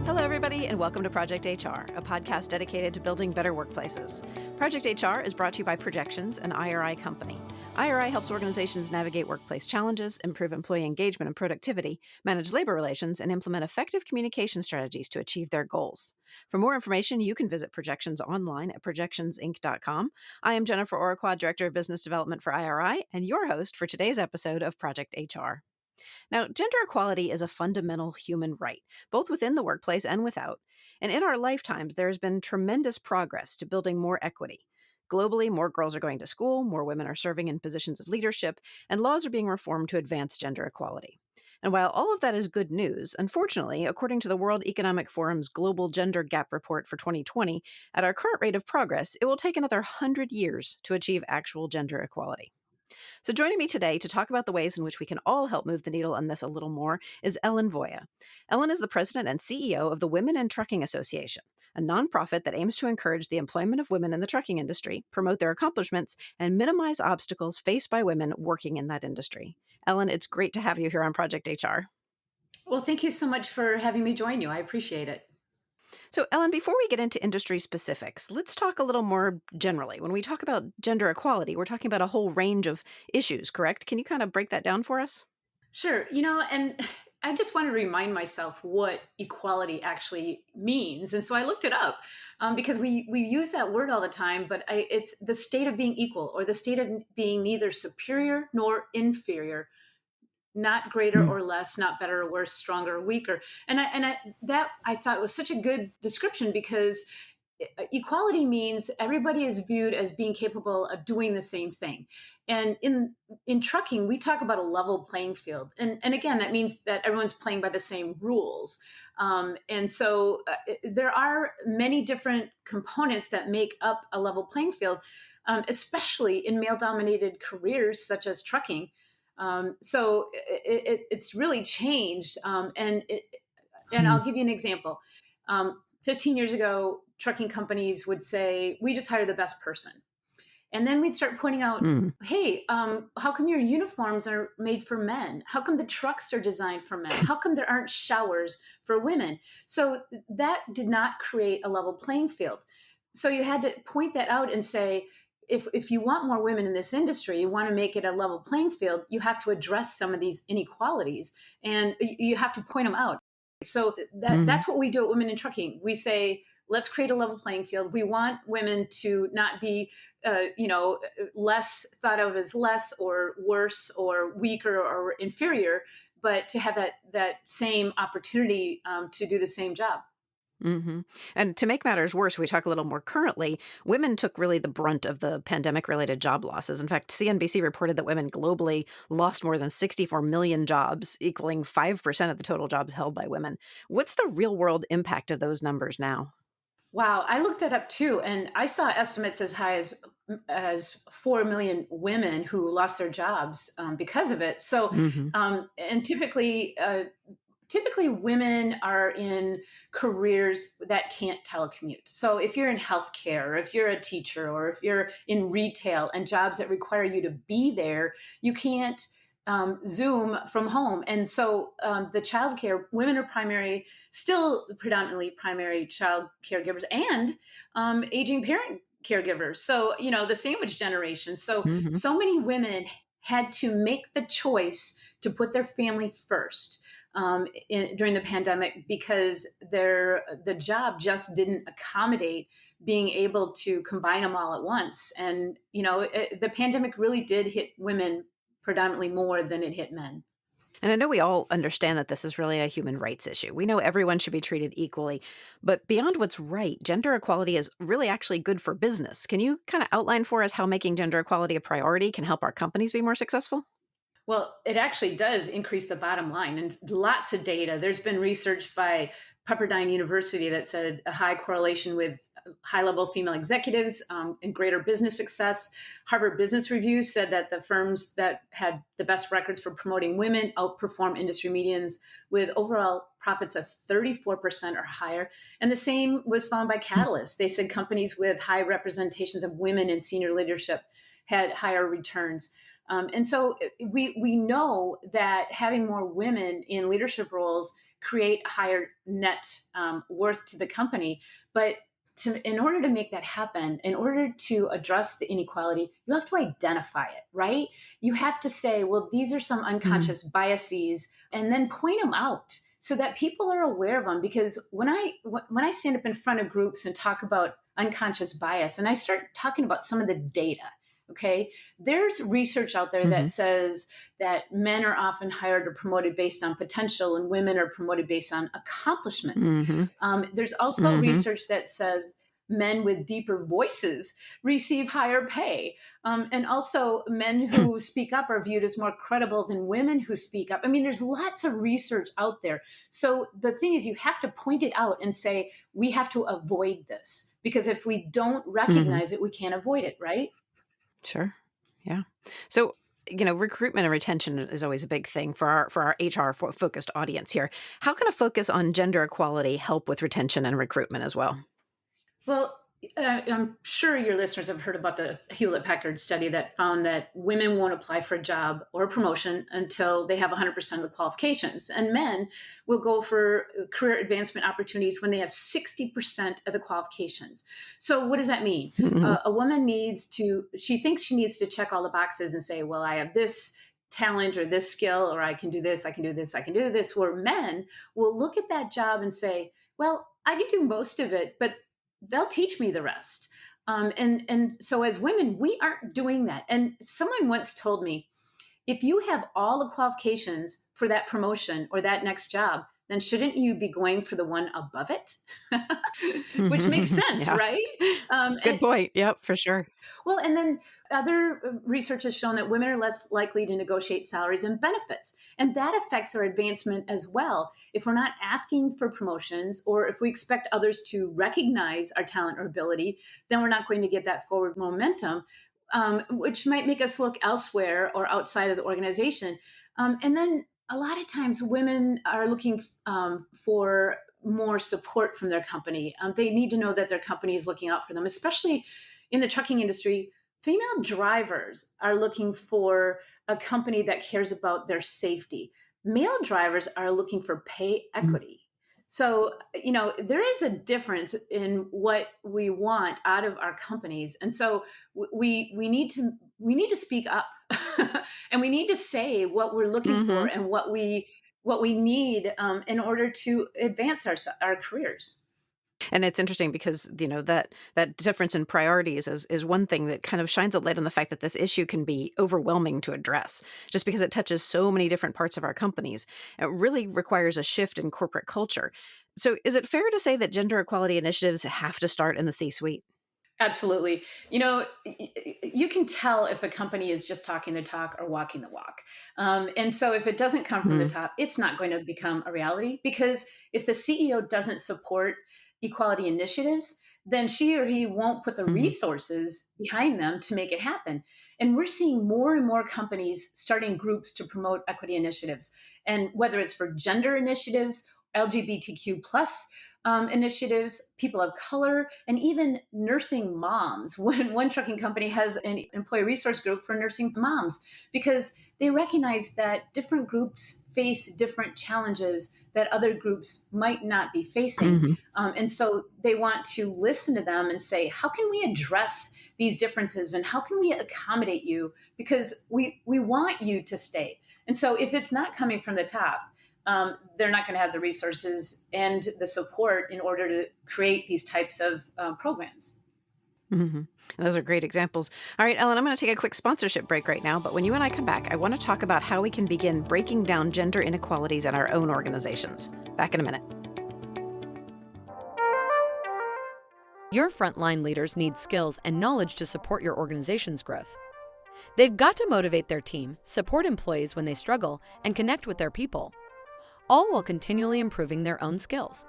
Hello, everybody, and welcome to Project HR, a podcast dedicated to building better workplaces. Project HR is brought to you by Projections, an IRI company. IRI helps organizations navigate workplace challenges, improve employee engagement and productivity, manage labor relations, and implement effective communication strategies to achieve their goals. For more information, you can visit Projections online at projectionsinc.com. I am Jennifer Oraquad, Director of Business Development for IRI, and your host for today's episode of Project HR. Now, gender equality is a fundamental human right, both within the workplace and without. And in our lifetimes, there has been tremendous progress to building more equity. Globally, more girls are going to school, more women are serving in positions of leadership, and laws are being reformed to advance gender equality. And while all of that is good news, unfortunately, according to the World Economic Forum's Global Gender Gap Report for 2020, at our current rate of progress, it will take another 100 years to achieve actual gender equality. So joining me today to talk about the ways in which we can all help move the needle on this a little more is Ellen Voie. Ellen is the president and CEO of the Women in Trucking Association, a nonprofit that aims to encourage the employment of women in the trucking industry, promote their accomplishments, and minimize obstacles faced by women working in that industry. Ellen, it's great to have you here on Project HR. Well, thank you so much for having me join you. I appreciate it. So, Ellen, before we get into industry specifics, let's talk a little more generally. When we talk about gender equality, we're talking about a whole range of issues, correct? Can you kind of break that down for us? Sure. And I just want to remind myself what equality actually means. And so I looked it up because we use that word all the time, but it's the state of being equal or the state of being neither superior nor inferior, not greater or less, not better or worse, stronger or weaker. That I thought was such a good description because equality means everybody is viewed as being capable of doing the same thing. And in trucking, we talk about a level playing field. And again, that means that everyone's playing by the same rules. There are many different components that make up a level playing field, especially in male-dominated careers such as trucking. It's really changed. And I'll give you an example. 15 years ago, trucking companies would say, we just hire the best person. And then we'd start pointing out, hey, how come your uniforms are made for men? How come the trucks are designed for men? How come there aren't showers for women? So that did not create a level playing field. So you had to point that out and say, if you want more women in this industry, you want to make it a level playing field, you have to address some of these inequalities and you have to point them out. So that's what we do at Women in Trucking. We say, let's create a level playing field. We want women to not be, less thought of as less or worse or weaker or inferior, but to have that same opportunity to do the same job. Mm-hmm. And to make matters worse, we talk a little more currently, women took really the brunt of the pandemic-related job losses. In fact, CNBC reported that women globally lost more than 64 million jobs, equaling 5% of the total jobs held by women. What's the real-world impact of those numbers now? Wow, I looked that up too, and I saw estimates as high as 4 million women who lost their jobs because of it. So, and typically women are in careers that can't telecommute. So if you're in healthcare, or if you're a teacher, or if you're in retail and jobs that require you to be there, you can't Zoom from home. And so the childcare, women are still predominantly primary child caregivers and aging parent caregivers. So, the sandwich generation. So many women had to make the choice to put their family first during the pandemic because the job just didn't accommodate being able to combine them all at once. And, the pandemic really did hit women predominantly more than it hit men. And I know we all understand that this is really a human rights issue. We know everyone should be treated equally. But beyond what's right, gender equality is really actually good for business. Can you kind of outline for us how making gender equality a priority can help our companies be more successful? Well, it actually does increase the bottom line and lots of data. There's been research by Pepperdine University that said a high correlation with high-level female executives and greater business success. Harvard Business Review said that the firms that had the best records for promoting women outperform industry medians with overall profits of 34% or higher. And the same was found by Catalyst. They said companies with high representations of women in senior leadership had higher returns. And so we know that having more women in leadership roles create higher net worth to the company. But in order to make that happen, in order to address the inequality, you have to identify it, right? You have to say, well, these are some unconscious biases, and then point them out so that people are aware of them. Because when I stand up in front of groups and talk about unconscious bias, and I start talking about some of the data, okay, there's research out there that says that men are often hired or promoted based on potential and women are promoted based on accomplishments. There's also research that says men with deeper voices receive higher pay. And also men who speak up are viewed as more credible than women who speak up. I mean, there's lots of research out there. So the thing is, you have to point it out and say, we have to avoid this, because if we don't recognize it, we can't avoid it, right? Sure. Yeah. So, recruitment and retention is always a big thing for our HR focused audience here. How can a focus on gender equality help with retention and recruitment as well? Well, I'm sure your listeners have heard about the Hewlett-Packard study that found that women won't apply for a job or a promotion until they have 100% of the qualifications. And men will go for career advancement opportunities when they have 60% of the qualifications. So what does that mean? A woman she thinks she needs to check all the boxes and say, well, I have this talent or this skill, or I can do this, I can do this, I can do this. Where men will look at that job and say, well, I can do most of it, but they'll teach me the rest. And so as women, we aren't doing that. And someone once told me, if you have all the qualifications for that promotion or that next job, then shouldn't you be going for the one above it? Which makes sense, Yeah. right? Good point. Yep, for sure. Well, and then other research has shown that women are less likely to negotiate salaries and benefits. And that affects our advancement as well. If we're not asking for promotions, or if we expect others to recognize our talent or ability, then we're not going to get that forward momentum, which might make us look elsewhere or outside of the organization. And then a lot of times women are looking for more support from their company. They need to know that their company is looking out for them, especially in the trucking industry. Female drivers are looking for a company that cares about their safety. Male drivers are looking for pay equity. So, there is a difference in what we want out of our companies. And so we need to speak up and we need to say what we're looking for and what we need in order to advance our careers. And it's interesting because, that difference in priorities is one thing that kind of shines a light on the fact that this issue can be overwhelming to address, just because it touches so many different parts of our companies. It really requires a shift in corporate culture. So is it fair to say that gender equality initiatives have to start in the C-suite? Absolutely. You can tell if a company is just talking the talk or walking the walk. And so if it doesn't come from the top, it's not going to become a reality, because if the CEO doesn't support equality initiatives, then she or he won't put the resources behind them to make it happen. And we're seeing more and more companies starting groups to promote equity initiatives. And whether it's for gender initiatives, LGBTQ plus initiatives, people of color, and even nursing moms. One trucking company has an employee resource group for nursing moms, because they recognize that different groups face different challenges that other groups might not be facing. And so they want to listen to them and say, how can we address these differences and how can we accommodate you? Because we want you to stay. And so if it's not coming from the top, they're not going to have the resources and the support in order to create these types of programs. Those are great examples. All right, Ellen, I'm going to take a quick sponsorship break right now, but when you and I come back, I want to talk about how we can begin breaking down gender inequalities in our own organizations. Back in a minute. Your frontline leaders need skills and knowledge to support your organization's growth. They've got to motivate their team, support employees when they struggle, and connect with their people, all while continually improving their own skills.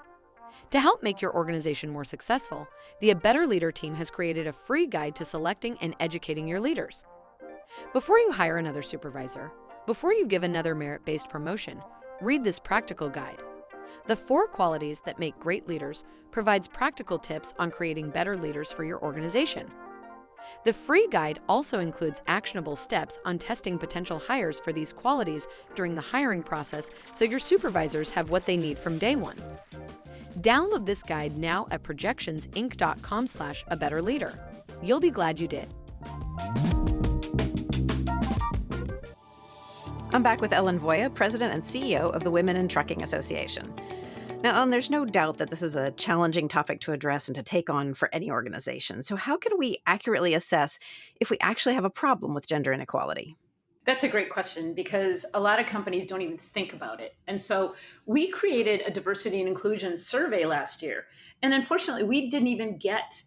To help make your organization more successful, the A Better Leader team has created a free guide to selecting and educating your leaders. Before you hire another supervisor, before you give another merit-based promotion, read this practical guide. The 4 Qualities That Make Great Leaders provides practical tips on creating better leaders for your organization. The free guide also includes actionable steps on testing potential hires for these qualities during the hiring process, so your supervisors have what they need from day one. Download this guide now at projectionsinc.com/abetterleader. You'll be glad you did. I'm back with Ellen Voie, President and CEO of the Women in Trucking Association. Now, Ellen, there's no doubt that this is a challenging topic to address and to take on for any organization. So how can we accurately assess if we actually have a problem with gender inequality? That's a great question because a lot of companies don't even think about it. And so we created a diversity and inclusion survey last year. And unfortunately, we didn't even get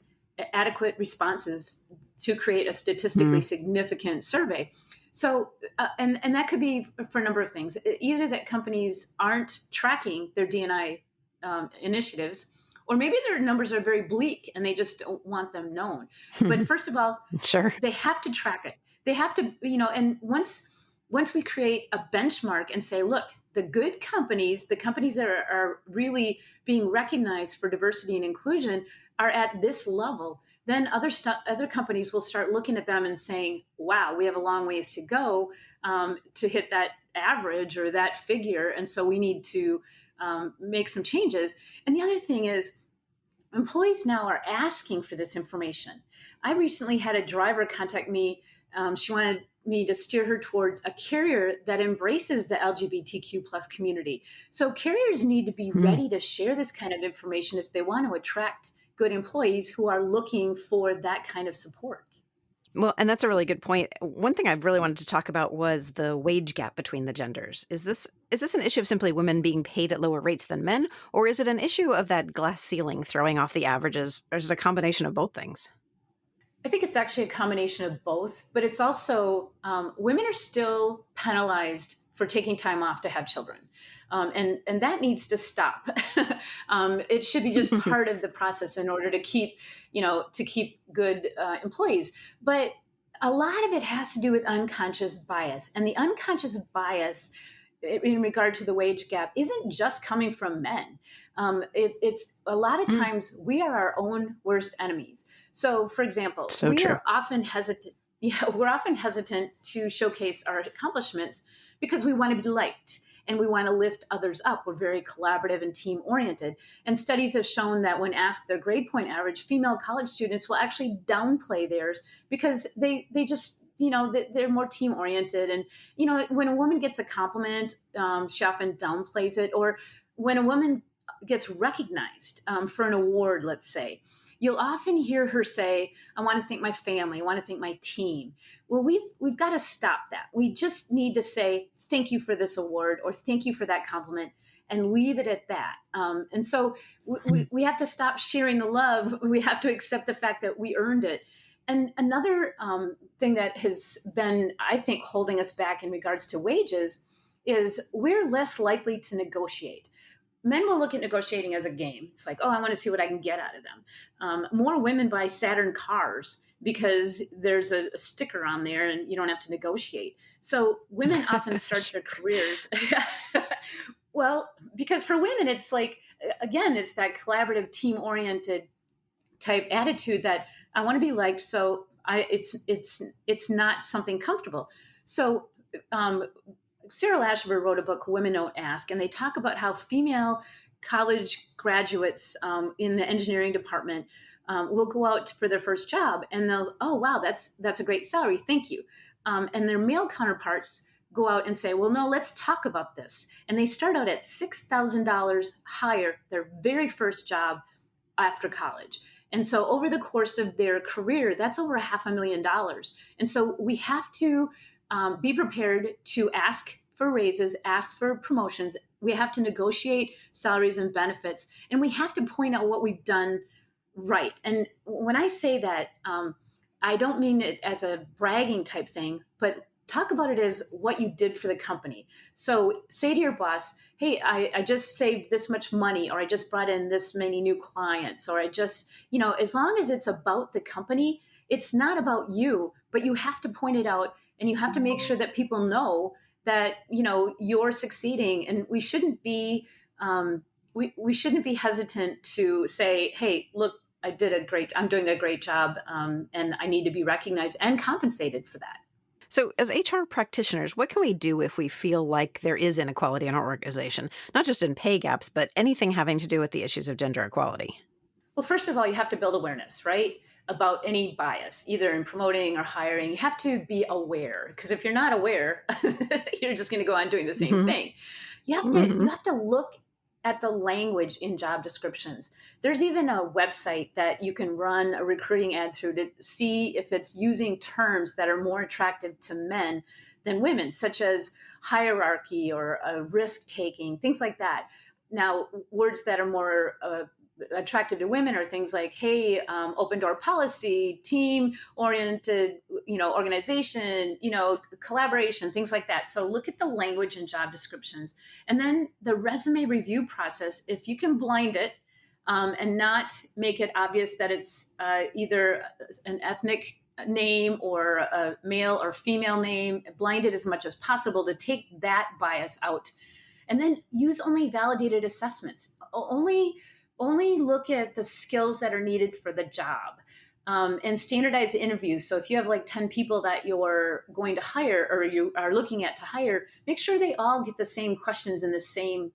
adequate responses to create a statistically significant survey. So, and that could be for a number of things. Either that companies aren't tracking their D&I initiatives, or maybe their numbers are very bleak and they just don't want them known. But first of all, Sure. they have to track it. They have to, and once we create a benchmark and say, look, the good companies, the companies that are really being recognized for diversity and inclusion are at this level, then other companies will start looking at them and saying, wow, we have a long ways to go to hit that average or that figure. And so we need to make some changes. And the other thing is, employees now are asking for this information. I recently had a driver contact me. She wanted me to steer her towards a carrier that embraces the LGBTQ plus community. So carriers need to be ready to share this kind of information if they want to attract good employees who are looking for that kind of support. Well, and that's a really good point. One thing I really wanted to talk about was the wage gap between the genders. Is this an issue of simply women being paid at lower rates than men, or is it an issue of that glass ceiling throwing off the averages, or is it a combination of both things? I think it's actually a combination of both, but it's also women are still penalized for taking time off to have children. And that needs to stop. It should be just part of the process in order to keep good employees. But a lot of it has to do with unconscious bias. And the unconscious bias in regard to the wage gap isn't just coming from men. It's a lot of times we are our own worst enemies. So, for example, are often hesitant. Yeah, we're often hesitant to showcase our accomplishments because we want to be liked and we want to lift others up. We're very collaborative and team oriented. And studies have shown that when asked their grade point average, female college students will actually downplay theirs because they just, they're more team oriented. And, when a woman gets a compliment, she often downplays it. Or when a woman gets recognized for an award, let's say, you'll often hear her say, I want to thank my family. I want to thank my team. Well, we've got to stop that. We just need to say, thank you for this award or thank you for that compliment and leave it at that. And so we have to stop sharing the love. We have to accept the fact that we earned it. And another thing that has been, I think, holding us back in regards to wages is we're less likely to negotiate. Men will look at negotiating as a game. It's like, oh, I want to see what I can get out of them. More women buy Saturn cars because there's a sticker on there and you don't have to negotiate. So women often start their careers. Well, because for women, it's like, again, it's that collaborative, team-oriented type attitude that I want to be liked. So it's not something comfortable. So Sarah Lashiver wrote a book, Women Don't Ask, and they talk about how female college graduates in the engineering department will go out for their first job and they'll, oh, wow, that's a great salary. Thank you. And their male counterparts go out and say, well, no, let's talk about this. And they start out at $6,000 higher their very first job after college. And so over the course of their career, that's over $500,000. And so we have to be prepared to ask for raises, ask for promotions. We have to negotiate salaries and benefits, and we have to point out what we've done right. And when I say that, I don't mean it as a bragging type thing, but talk about it as what you did for the company. So say to your boss, hey, I just saved this much money, or I just brought in this many new clients, or I just, as long as it's about the company, it's not about you, but you have to point it out. And you have to make sure that people know that, you're succeeding. And we shouldn't be we shouldn't be hesitant to say, hey, look, I'm doing a great job, and I need to be recognized and compensated for that. So, as HR practitioners, what can we do if we feel like there is inequality in our organization, not just in pay gaps, but anything having to do with the issues of gender equality? Well, first of all, you have to build awareness, right? About any bias, either in promoting or hiring. You have to be aware, because if you're not aware, you're just going to go on doing the same Hmm. thing. You Hmm. have to look at the language in job descriptions. There's even a website that you can run a recruiting ad through to see if it's using terms that are more attractive to men than women, such as hierarchy or risk taking, things like that. Now, words that are more attractive to women are things like, hey, open door policy, team oriented, organization, collaboration, things like that. So look at the language in job descriptions. And then the resume review process, if you can blind it, and not make it obvious that it's either an ethnic name or a male or female name, blind it as much as possible to take that bias out. And then use only validated assessments. Only look at the skills that are needed for the job, and standardize interviews. So if you have like 10 people that you're going to hire or you are looking at to hire, make sure they all get the same questions in the same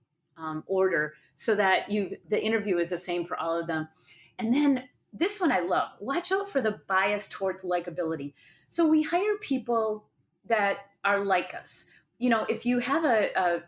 order, so that the interview is the same for all of them. And then this one I love. Watch out for the bias towards likability. So we hire people that are like us. If you have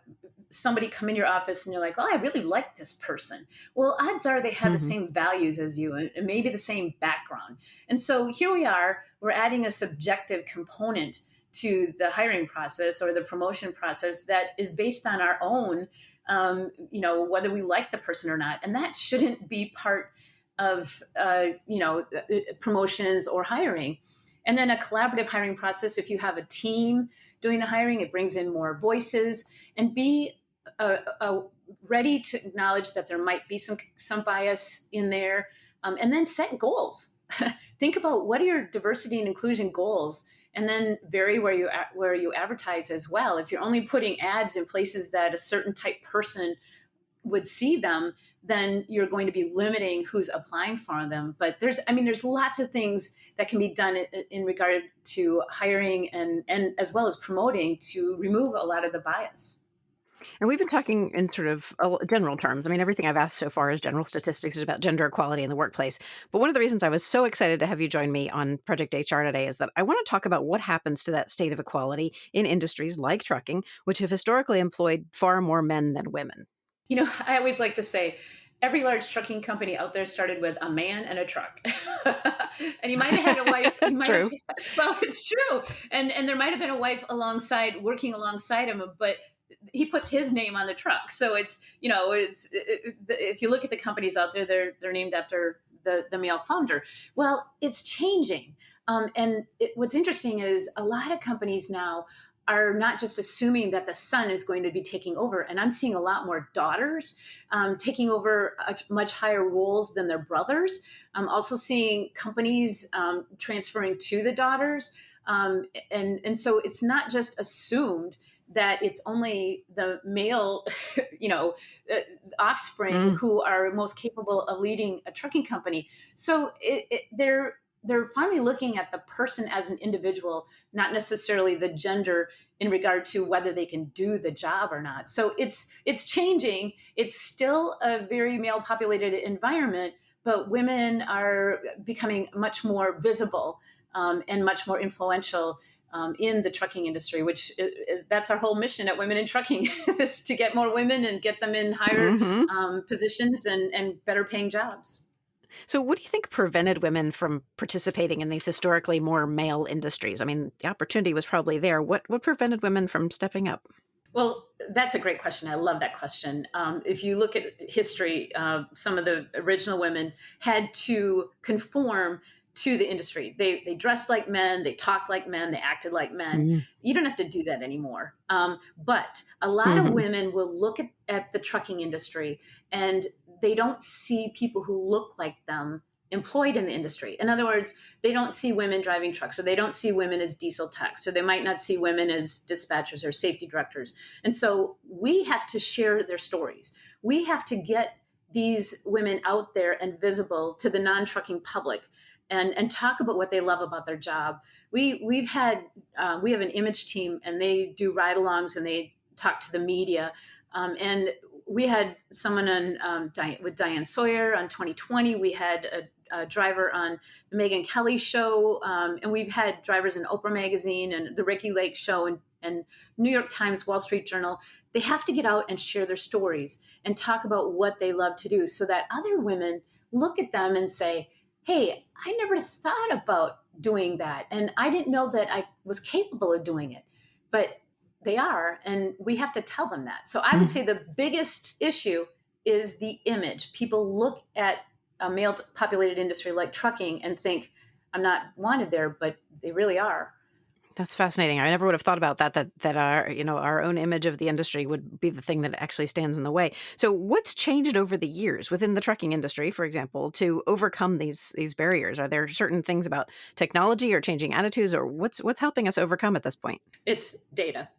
somebody come in your office and you're like, oh, I really like this person. Well, odds are they have the same values as you and maybe the same background. And so here we are, we're adding a subjective component to the hiring process or the promotion process that is based on our own, whether we like the person or not. And that shouldn't be part of, promotions or hiring. And then a collaborative hiring process, if you have a team doing the hiring, it brings in more voices, and be ready to acknowledge that there might be some bias in there, and then set goals. Think about what are your diversity and inclusion goals, and then vary where you advertise as well. If you're only putting ads in places that a certain type person would see them, then you're going to be limiting who's applying for them. But there's lots of things that can be done in regard to hiring and as well as promoting to remove a lot of the bias. And we've been talking in sort of general terms. I mean, everything I've asked so far is general statistics about gender equality in the workplace. But one of the reasons I was so excited to have you join me on Project HR today is that I want to talk about what happens to that state of equality in industries like trucking, which have historically employed far more men than women. I always like to say, every large trucking company out there started with a man and a truck. And he might have had a wife. True. Well, it's true. And there might have been a wife working alongside him, but he puts his name on the truck. So if you look at the companies out there, they're named after the male founder. Well, it's changing. What's interesting is a lot of companies now are not just assuming that the son is going to be taking over. And I'm seeing a lot more daughters taking over much higher roles than their brothers. I'm also seeing companies transferring to the daughters. And so it's not just assumed that it's only the male, offspring who are most capable of leading a trucking company. So they're finally looking at the person as an individual, not necessarily the gender in regard to whether they can do the job or not. So it's changing. It's still a very male populated environment, but women are becoming much more visible and much more influential in the trucking industry, which that's our whole mission at Women in Trucking is to get more women and get them in higher positions and better paying jobs. So what do you think prevented women from participating in these historically more male industries? I mean, the opportunity was probably there. What prevented women from stepping up? Well, that's a great question. I love that question. If you look at history, some of the original women had to conform to the industry. They dressed like men, they talked like men, they acted like men. You don't have to do that anymore. But a lot of women will look at the trucking industry and they don't see people who look like them employed in the industry. In other words, they don't see women driving trucks, or they don't see women as diesel techs, or they might not see women as dispatchers or safety directors. And so we have to share their stories. We have to get these women out there and visible to the non-trucking public, and talk about what they love about their job. We have an image team, and they do ride-alongs and they talk to the media. And we had someone on with Diane Sawyer on 2020. We had a driver on the Megyn Kelly show, and we've had drivers in Oprah magazine and the Ricky Lake show, and New York Times, Wall Street Journal. They have to get out and share their stories and talk about what they love to do, so that other women look at them and say, hey, I never thought about doing that, and I didn't know that I was capable of doing it. But they are, and we have to tell them that. So I would say the biggest issue is the image. People look at a male-populated industry like trucking and think, I'm not wanted there, but they really are. That's fascinating. I never would have thought about that our own image of the industry would be the thing that actually stands in the way. So what's changed over the years within the trucking industry, for example, to overcome these barriers? Are there certain things about technology or changing attitudes, or what's helping us overcome at this point? It's data.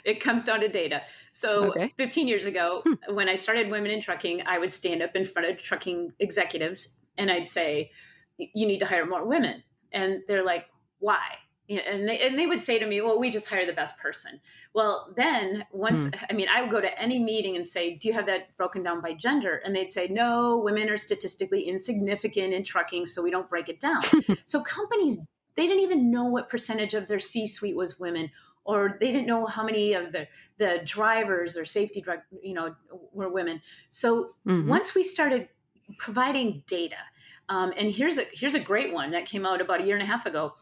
It comes down to data. So Okay. 15 years ago, when I started Women in Trucking, I would stand up in front of trucking executives and I'd say, you need to hire more women. And they're like, why? And they would say to me, well, we just hire the best person. Well, then I would go to any meeting and say, do you have that broken down by gender? And they'd say, no, women are statistically insignificant in trucking, so we don't break it down. So companies, they didn't even know what percentage of their C-suite was women, or they didn't know how many of the drivers or safety were women. So once we started providing data, and here's a great one that came out about a year and a half ago.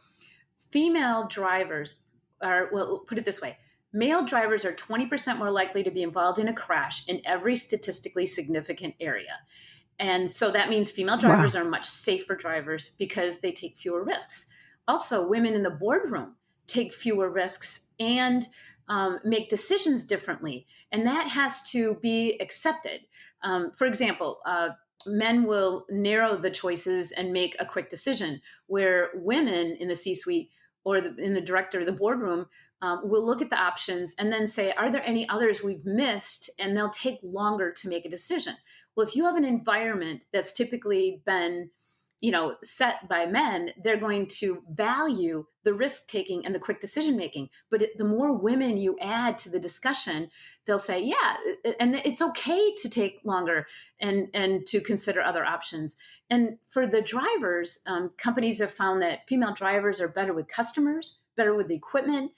Female drivers are, well, put it this way, male drivers are 20% more likely to be involved in a crash in every statistically significant area. And so that means female drivers are much safer drivers because they take fewer risks. Also, women in the boardroom take fewer risks and make decisions differently. And that has to be accepted. For example, men will narrow the choices and make a quick decision, where women in the C-suite or in the director, the boardroom, will look at the options and then say, are there any others we've missed? And they'll take longer to make a decision. Well, if you have an environment that's typically been, set by men, they're going to value the risk taking and the quick decision making. But the more women you add to the discussion, they'll say, yeah, and it's okay to take longer and to consider other options. And for the drivers, companies have found that female drivers are better with customers, better with the equipment,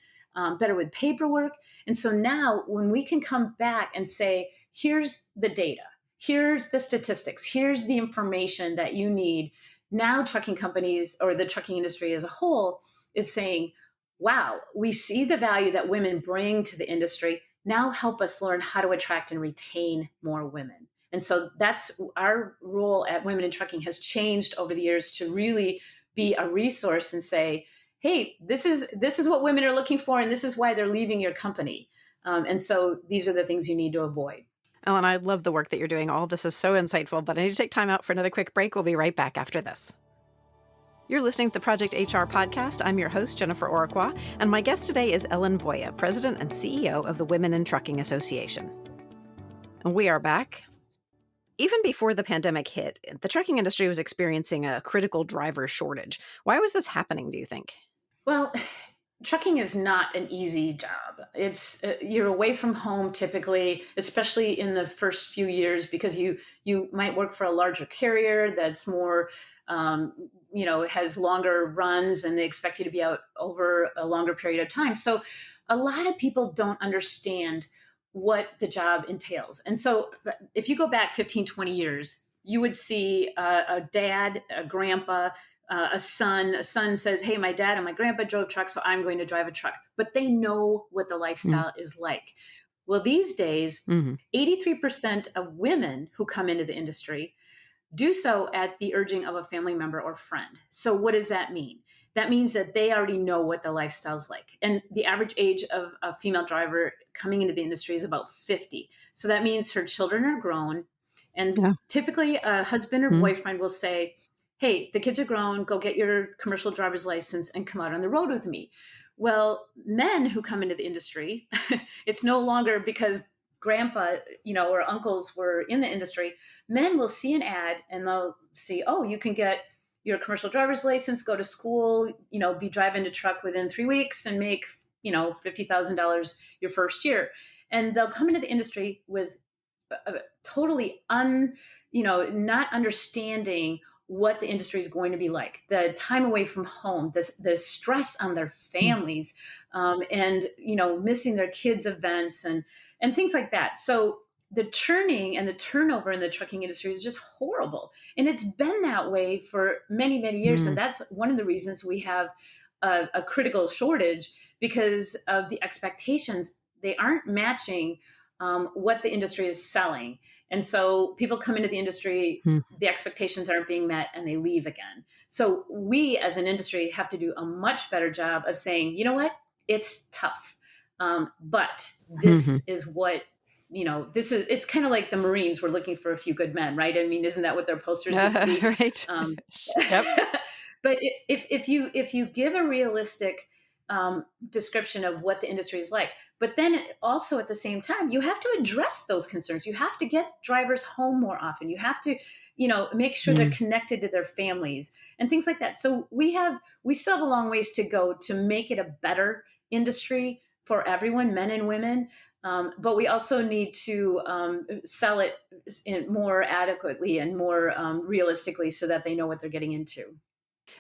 better with paperwork. And so now when we can come back and say, here's the data, here's the statistics, here's the information that you need. Now trucking companies, or the trucking industry as a whole, is saying, wow, we see the value that women bring to the industry. Now help us learn how to attract and retain more women. And so that's our role at Women in Trucking has changed over the years to really be a resource and say, hey, this is what women are looking for, and this is why they're leaving your company. And so these are the things you need to avoid. Ellen, I love the work that you're doing. All of this is so insightful, but I need to take time out for another quick break. We'll be right back after this. You're listening to the Project HR podcast. I'm your host, Jennifer Oraqua, and my guest today is Ellen Voie, President and CEO of the Women in Trucking Association. And we are back. Even before the pandemic hit, the trucking industry was experiencing a critical driver shortage. Why was this happening, do you think? Well, trucking is not an easy job. It's you're away from home typically, especially in the first few years, because you might work for a larger carrier that's more, has longer runs, and they expect you to be out over a longer period of time. So a lot of people don't understand what the job entails. And so if you go back 15, 20 years, you would see a dad, a grandpa, a son says, hey, my dad and my grandpa drove trucks, so I'm going to drive a truck. But they know what the lifestyle is like. Well, these days, 83% of women who come into the industry do so at the urging of a family member or friend. So what does that mean? That means that they already know what the lifestyle's like. And the average age of a female driver coming into the industry is about 50. So that means her children are grown. And typically a husband or boyfriend will say, hey, the kids are grown, go get your commercial driver's license and come out on the road with me. Well, men who come into the industry, it's no longer because grandpa, or uncles were in the industry, men will see an ad and they'll see, oh, you can get your commercial driver's license, go to school, be driving a truck within 3 weeks and make, $50,000 your first year. And they'll come into the industry with totally not understanding what the industry is going to be like, the time away from home, the stress on their families, and missing their kids' events and things like that. So the churning and the turnover in the trucking industry is just horrible, and it's been that way for many, many years. And that's one of the reasons we have a critical shortage, because of the expectations. They aren't matching what the industry is selling. And so people come into the industry, the expectations aren't being met, and they leave again. So we as an industry have to do a much better job of saying, you know what, it's tough. But this is what, it's kind of like the Marines were looking for a few good men, right? I mean, isn't that what their posters used to be? Right. Yep. But if you give a realistic description of what the industry is like, but then also at the same time, you have to address those concerns. You have to get drivers home more often. You have to, make sure they're connected to their families and things like that. So we still have a long ways to go to make it a better industry for everyone, men and women. But we also need to sell it more adequately and more realistically, so that they know what they're getting into.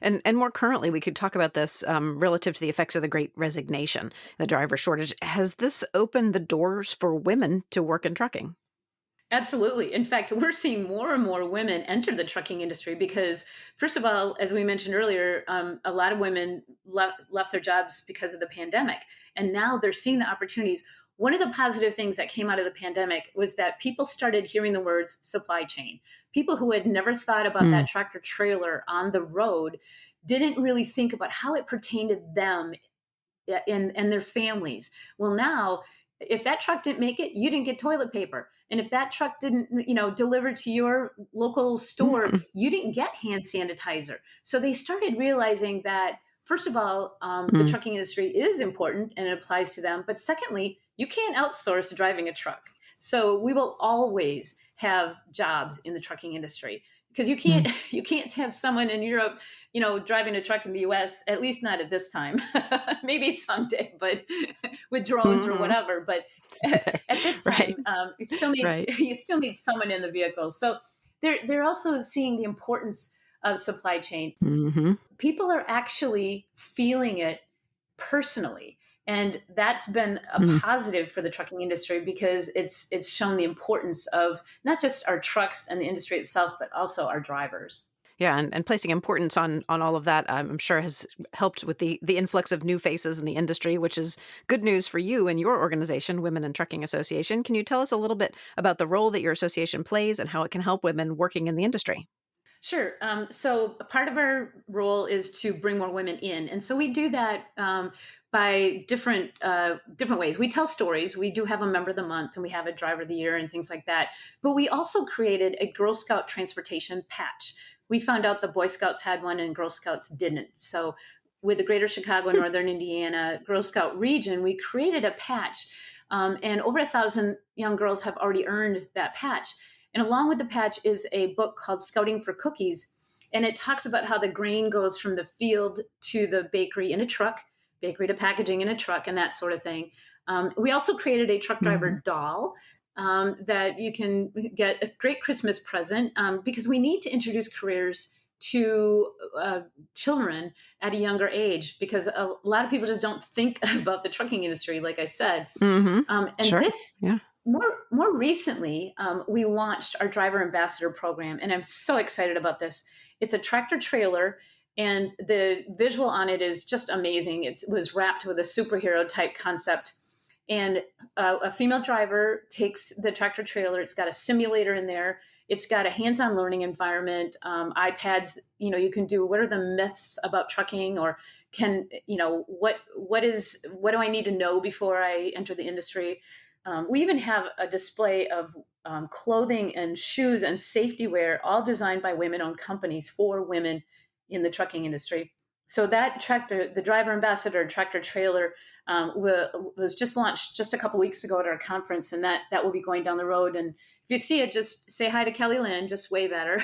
And more currently, we could talk about this relative to the effects of the Great Resignation, the driver shortage. Has this opened the doors for women to work in trucking? Absolutely. In fact, we're seeing more and more women enter the trucking industry because, first of all, as we mentioned earlier, a lot of women left their jobs because of the pandemic, and now they're seeing the opportunities. One of the positive things that came out of the pandemic was that people started hearing the words supply chain. People who had never thought about that tractor trailer on the road didn't really think about how it pertained to them and their families. Well, now, if that truck didn't make it, you didn't get toilet paper. And if that truck didn't, deliver to your local store, you didn't get hand sanitizer. So they started realizing that, first of all, the trucking industry is important and it applies to them. But secondly, you can't outsource driving a truck. So we will always have jobs in the trucking industry, because you can't have someone in Europe, driving a truck in the US, at least not at this time. Maybe someday, but with drones or whatever. But at this time, you still need someone in the vehicle. So they're also seeing the importance of supply chain. People are actually feeling it personally. And that's been a positive for the trucking industry, because it's shown the importance of not just our trucks and the industry itself, but also our drivers. Yeah, and placing importance on all of that, I'm sure has helped with the influx of new faces in the industry, which is good news for you and your organization, Women in Trucking Association. Can you tell us a little bit about the role that your association plays and how it can help women working in the industry? Sure. So a part of our role is to bring more women in, and so we do that by different ways. We tell stories. We do have a member of the month, and we have a driver of the year, and things like that. But we also created a Girl Scout transportation patch. We found out the Boy Scouts had one and Girl Scouts didn't. So with the Greater Chicago, Northern Indiana Girl Scout region, we created a patch, and over 1,000 young girls have already earned that patch. And along with the patch is a book called Scouting for Cookies. And it talks about how the grain goes from the field to the bakery in a truck, bakery to packaging in a truck, and that sort of thing. We also created a truck driver doll that you can get a great Christmas present, because we need to introduce careers to children at a younger age, because a lot of people just don't think about the trucking industry, like I said. And this... Yeah. More recently, we launched our driver ambassador program, and I'm so excited about this. It's a tractor trailer, and the visual on it is just amazing. It was wrapped with a superhero type concept, and a female driver takes the tractor trailer. It's got a simulator in there. It's got a hands-on learning environment, iPads. You can do, what are the myths about trucking, or what do I need to know before I enter the industry? We even have a display of clothing and shoes and safety wear, all designed by women-owned companies for women in the trucking industry. So that tractor, the driver ambassador tractor trailer, was just launched just a couple weeks ago at our conference, and that will be going down the road. And if you see it, just say hi to Kelly Lynn. Just wave at her.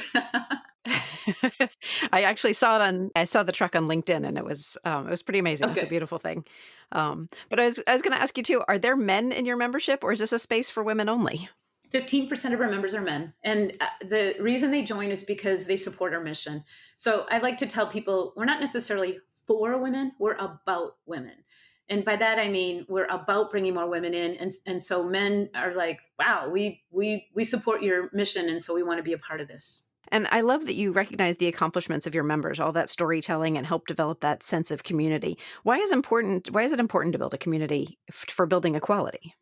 I saw the truck on LinkedIn, and it was pretty amazing. It's a Okay. beautiful thing. But I was going to ask you too, are there men in your membership, or is this a space for women only? 15% of our members are men. And the reason they join is because they support our mission. So I like to tell people we're not necessarily for women, we're about women. And by that, I mean, we're about bringing more women in. And so men are like, wow, we support your mission. And so we want to be a part of this. And I love that you recognize the accomplishments of your members, all that storytelling, and help develop that sense of community. Why is it important to build a community for building equality?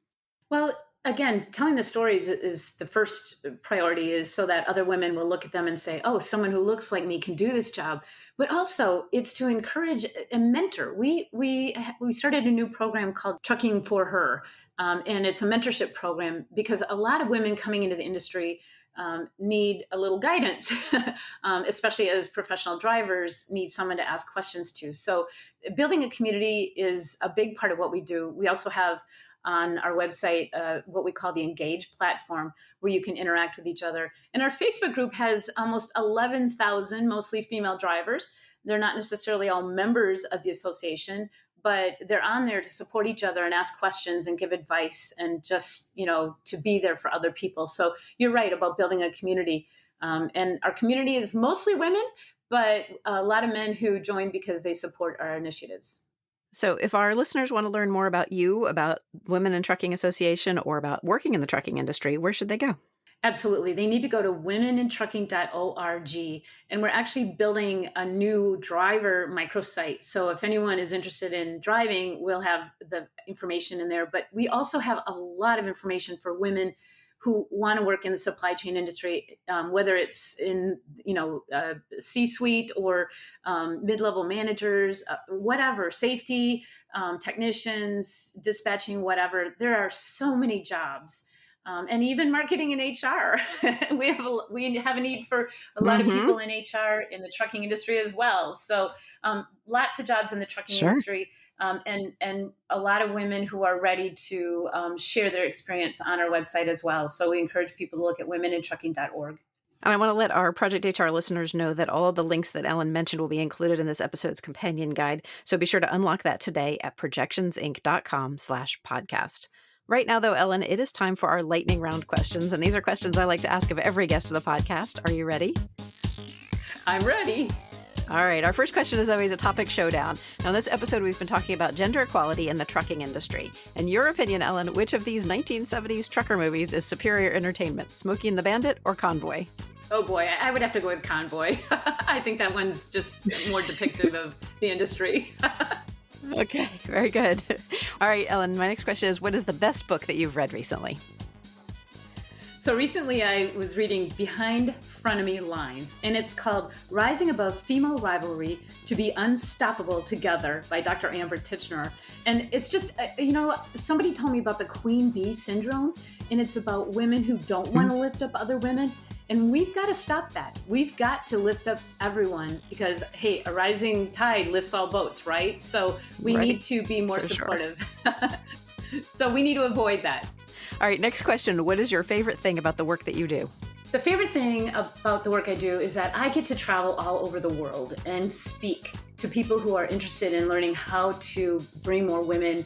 Well, again, telling the stories is the first priority, is so that other women will look at them and say, oh, someone who looks like me can do this job. But also it's to encourage and mentor. We started a new program called Trucking for Her. And it's a mentorship program because a lot of women coming into the industry need a little guidance, especially as professional drivers need someone to ask questions to. So building a community is a big part of what we do. We also have on our website what we call the Engage platform, where you can interact with each other. And our Facebook group has almost 11,000, mostly female drivers. They're not necessarily all members of the association, but they're on there to support each other and ask questions and give advice and just, to be there for other people. So you're right about building a community. And our community is mostly women, but a lot of men who join because they support our initiatives. So if our listeners want to learn more about you, about Women in Trucking Association, or about working in the trucking industry, where should they go? Absolutely. They need to go to womenintrucking.org. And we're actually building a new driver microsite. So if anyone is interested in driving, we'll have the information in there. But we also have a lot of information for women who want to work in the supply chain industry, whether it's in, C-suite or mid-level managers, whatever, safety, technicians, dispatching, whatever. There are so many jobs. And even marketing and HR. we have a need for a lot of people in HR in the trucking industry as well. So lots of jobs in the trucking industry, and a lot of women who are ready to share their experience on our website as well. So we encourage people to look at womenintrucking.org. And I want to let our Project HR listeners know that all of the links that Ellen mentioned will be included in this episode's companion guide. So be sure to unlock that today at projectionsinc.com/podcast. Right now, though, Ellen, it is time for our lightning round questions. And these are questions I like to ask of every guest of the podcast. Are you ready? I'm ready. All right. Our first question is always a topic showdown. Now, in this episode, we've been talking about gender equality in the trucking industry. In your opinion, Ellen, which of these 1970s trucker movies is superior entertainment, Smokey and the Bandit or Convoy? Oh boy, I would have to go with Convoy. I think that one's just more depictive of the industry. Okay, very good. All right, Ellen, my next question is, what is the best book that you've read recently? So recently I was reading Behind Frenemy Lines, and it's called Rising Above Female Rivalry to Be Unstoppable Together by Dr. Amber Titchener. And it's just, somebody told me about the queen bee syndrome, and it's about women who don't want to lift up other women. And we've got to stop that. We've got to lift up everyone because, hey, a rising tide lifts all boats, right? So we need to be more supportive. Sure. So we need to avoid that. All right, next question. What is your favorite thing about the work that you do? The favorite thing about the work I do is that I get to travel all over the world and speak to people who are interested in learning how to bring more women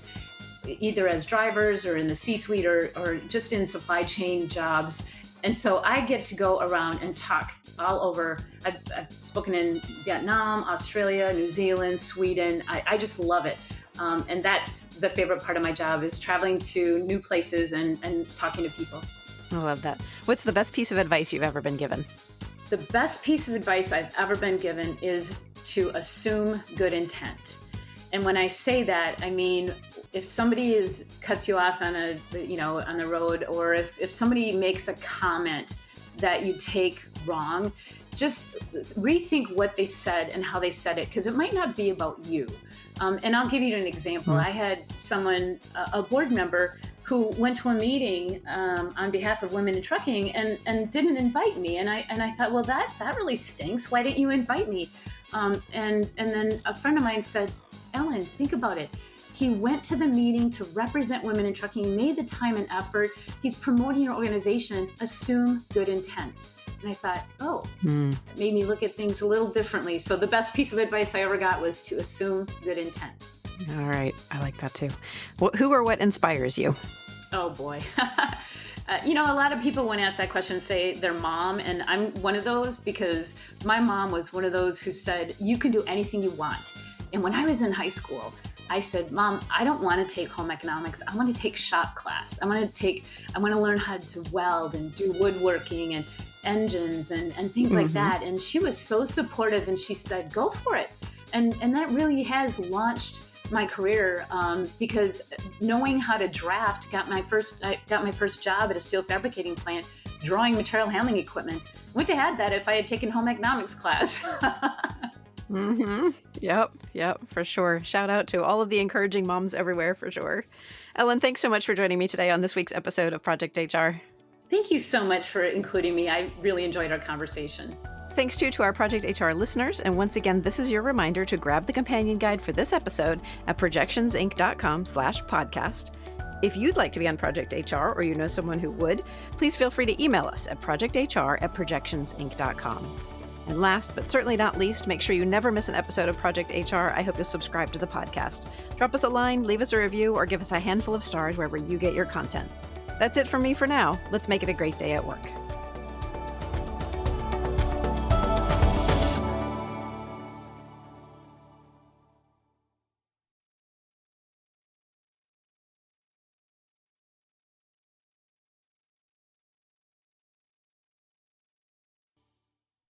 either as drivers or in the C-suite or just in supply chain jobs. And so I get to go around and talk all over. I've spoken in Vietnam, Australia, New Zealand, Sweden. I just love it. And that's the favorite part of my job, is traveling to new places and talking to people. I love that. What's the best piece of advice you've ever been given? The best piece of advice I've ever been given is to assume good intent. And when I say that, I mean, if somebody cuts you off on on the road, or if somebody makes a comment that you take wrong, just rethink what they said and how they said it, because it might not be about you. And I'll give you an example. I had someone, a board member, who went to a meeting on behalf of Women in Trucking and didn't invite me. And I thought, well, that really stinks. Why didn't you invite me? And then a friend of mine said, Ellen, think about it. He went to the meeting to represent women in trucking. He made the time and effort. He's promoting your organization. Assume good intent. And I thought, it made me look at things a little differently. So the best piece of advice I ever got was to assume good intent. All right. I like that too. Who or what inspires you? Oh, boy. A lot of people when asked that question say their mom, and I'm one of those because my mom was one of those who said, you can do anything you want. And when I was in high school, I said, Mom, I don't want to take home economics. I want to take shop class. I want to learn how to weld and do woodworking and engines and things like that. And she was so supportive, and she said, go for it. And that really has launched my career, because knowing how to draft got my first job at a steel fabricating plant, drawing material handling equipment. Wouldn't have had that if I had taken home economics class. Yep, for sure. Shout out to all of the encouraging moms everywhere, for sure. Ellen, thanks so much for joining me today on this week's episode of Project HR. Thank you so much for including me. I really enjoyed our conversation. Thanks too to our Project HR listeners. And once again, this is your reminder to grab the companion guide for this episode at projectionsinc.com/podcast. If you'd like to be on Project HR, or you know someone who would, please feel free to email us at projecthr@projectionsinc.com. And last, but certainly not least, make sure you never miss an episode of Project HR. I hope you'll subscribe to the podcast. Drop us a line, leave us a review, or give us a handful of stars wherever you get your content. That's it from me for now. Let's make it a great day at work.